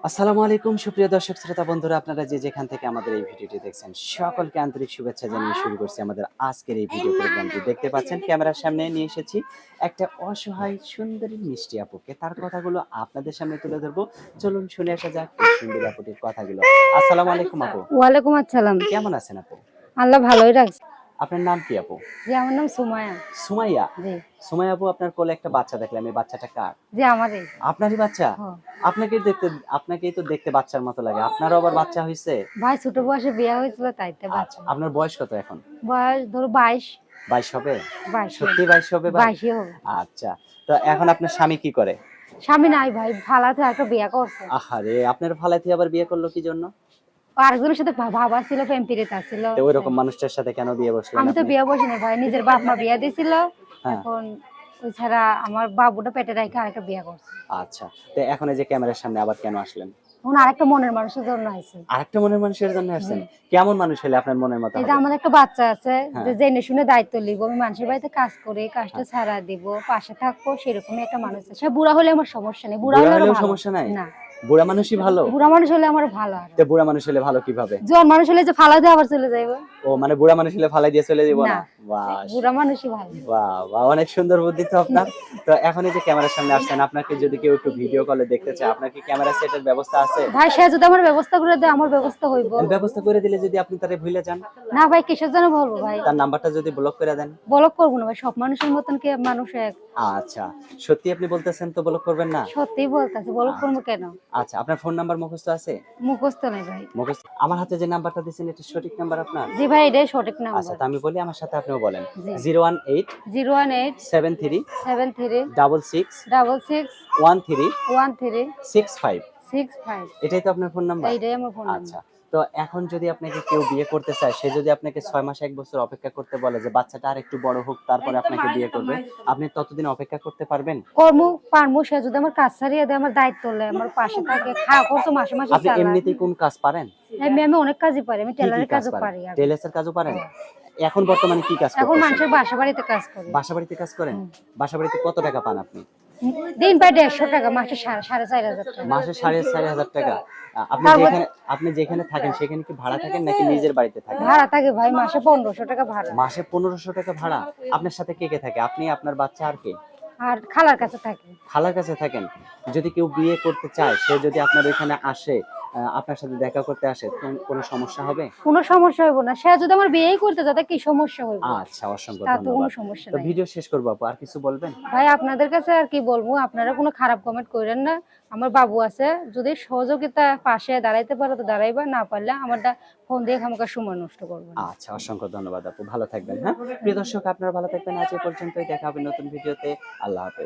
আসসালামু আলাইকুম সুপ্রিয় দর্শক শ্রোতা বন্ধুরা, আপনারা যে যেখান থেকে আমাদের এই ভিডিওটি দেখছেন সকলকে আন্তরিক শুভেচ্ছা জানিয়ে শুরু করছি আমাদের আজকের এই ভিডিও প্রোগ্রামটি। দেখতে পাচ্ছেন ক্যামেরার সামনে নিয়ে এসেছি একটা অসহায় সুন্দরী মিষ্টি আপুকে। তার কথাগুলো আপনাদের সামনে তুলে ধরবো। চলুন শুনে আসা যাক এই সুন্দরী আপুটির কথাগুলো। আসসালামু আলাইকুম আপু, ওয়ালাইকুম আসসালাম। কেমন আছেন আপু? আল্লাহ ভালোই রাখছে। আপনার নাম কি আপু? জি, আমার নাম সুমায়া। সুমাইয়া। জি। সুমাইয়া আপু, আপনার কোলে একটা বাচ্চা দেখলাম, এই বাচ্চাটা কার? জি, আমারই। আপনারই বাচ্চা? হ। আপনাকেই তো দেখতে বাচ্চার মতো লাগে। আপনারও আবার বাচ্চা হইছে? ভাই ছোট বয়সে বিয়ে হয়েছিল তাইতে আচ্ছা, বাচ্চা। আপনার বয়স কত এখন? বয়স ধরো 22। 22 হবে? 22 সত্যি 22 হবে ভাই? 22 হবে। আচ্ছা। তো এখন আপনার স্বামী কি করে? স্বামী নাই ভাই, ফালাতে একটা বিয়ে করছে। আহারে! আপনার ফালাইতে আবার বিয়ে করলো কি জন্য? আরেকজনের সাথে ভাবা ছিল, প্রেম প্রীতি ছিল। তো ঐরকম মানুষটার সাথে কেন বিয়ে বসলেন আমি তো আপনি? বিয়ে বসি না ভাই, নিজের বাপ মা বিয়ে দিয়েছিল। হ্যাঁ। এখন ওই ছাড়া আমার বাবুটা পেটে রেখে আরেকটা বিয়ে করছে। আচ্ছা। তো এখন এই যে ক্যামেরার সামনে আবার কেন আসলেন? এখন আরেকটা মনের মানুষের জন্য আইছে। আরেকটা মনের মানুষের জন্য আসছেন? কেমন মানুষ হলে আপনার মনের মতো এই যে হবে? আমার একটা বাচ্চা আছে, যে হ্যাঁ। জেনে শুনে দায়িত্ব নিব, আমি মানুষের বাড়িতে কাজ করে কাজটা ছাড়া দিব, পাশে থাকবো, সেরকমই একটা মানুষ আছে। সে বুড়া হলে আমার সমস্যা নেই, বুড়া বুড়া হলে আরো হলেও ভালো। সমস্যা নাই? না, বুড়া মানুষই ভালো? বুড়া মানুষ হলে আমার ভালো। আর তো বুড়া মানুষ হলে ভালো কিভাবে? জোয়ান মানুষ হলে যে ফালা দিয়ে আবার চলে যাইবো। ও মানে বুড়া মানুষ হলে ফালাই দিয়ে চলে যাব না, না? বাহ! বুড়া মানুষই ভালো। বাহ! বাহ! অনেক সুন্দর বুদ্ধি তো আপনার। তো এখন এই যে ক্যামেরার সামনে আসছেন, আপনাকে যদি কেউ একটু ভিডিও কলে দেখতে চায়, আপনার কি ক্যামেরা সেটের ব্যবস্থা আছে? ভাই সে যদি আমার ব্যবস্থা করে দেয়, আমার ব্যবস্থা হইব। ব্যবস্থা করে দিলে যদি আপনি তারে ভুলে যান? না ভাই, কিসের জন্য বলবো ভাই? তার নাম্বারটা যদি ব্লক করে দেন? বলক করবো না ভাই, সব মানুষের মতন কি মানুষ এক? আচ্ছা। সত্যি আপনি বলতেছেন তো ব্লক করবেন না? সত্যিই বলতেছি, বলক করবো কেন? আচ্ছা, আপনার ফোন নাম্বার মুখস্থ আছে? মুখস্থ নেই ভাই। মুখস্থ আমার হাতে যে নাম্বারটা দিয়েছেন এটা সঠিক নাম্বার আপনার? জি ভাই, এটাই সঠিক আচ্ছা, নাম্বার। তো আমি বলি, আমার সাথে আপনিও বলেন। জি। 018 018 73 73 66 66 13 13 65 65। এটাই তো আপনার ফোন নাম্বার? এইটাই আমার ফোন আচ্ছা। নাম্বার। তো এখন যদি আপনাকে কেউ বিয়ে করতে চায়, সে যদি আপনাকে ৬ মাস ১ বছর অপেক্ষা করতে বলে যে বাচ্চাটা আরেকটু বড় হোক তারপরে আপনাকে বিয়ে করবে, আপনি ততদিন অপেক্ষা করতে পারবেন? কর্ম পারমু, সে যদি আমার কাজ ছাড়িয়ে দেয়, আমার দায়িত্ব নেয়, আমার পাশে থাকে, খাওয়া খরচ মাসে মাসে আপনি চালায়। এমনিতেই কোন কাজ পারেন? আমি অনেক কাজই পারি, আমি কি কি টেলারের কাজ কাজও পারেন? পারি। আর টেইলর্সের কাজও পারেন? এখন বর্তমানে কি কাজ এখন করতেছেন? মানুষের বাসা বাড়িতে কাজ করি। বাসাবাড়িতে কাজ করেন? বাসাবাড়িতে কত টাকা পান আপনি? দিন পায় 150 টাকা, মাসে 4,500 টাকা। মাসে 4,500 টাকা। আপনি তারপর যেখানে থাকেন সেখানে কি ভাড়া থাকেন নাকি নিজের বাড়িতে থাকেন? ভাড়া থাকে ভাই, মাসে 1500 টাকা ভাড়া। মাসে ১৫০০ টাকা ভাড়া। আপনার সাথে কে কে থাকে? আপনি, আপনার বাচ্চা আর কে? আর খালার কাছে থাকে। খালার কাছে থাকেন। যদি কেউ বিয়ে করতে চায়, সে যদি আপনার ওইখানে আসে, আপনার সাথে দেখা করতে আসে, কোনো সমস্যা হবে? কোনো সমস্যা হইব না, সে যদি আমার বিয়েই করতে চায়, তাতে কি সমস্যা হইব? আচ্ছা, অসংখ্য তা তো কোনো ধন্যবাদ। সমস্যা তো নাই। ভিডিও শেষ করব আপু। আর কিছু বলবেন? ভাই আপনাদের কাছে আর কি বলবো, আপনারা কোনো খারাপ কমেন্ট করেন না। আমার বাবু আছে, যদি সহযোগিতা পাশে দাঁড়াইতে পারো তো দাঁড়াইবা, না পারলে আমারটা ফোন দিয়ে খামোকা সময় নষ্ট করবে না। আচ্ছা, অসংখ্য ধন্যবাদ আপু। ভালো থাকবেন, হ্যাঁ? প্রিয় দর্শক, আপনারা ভালো থাকবেন। আজ এ পর্যন্তই। দেখা হবে নতুন ভিডিওতে। আল্লাহ হাফেজ।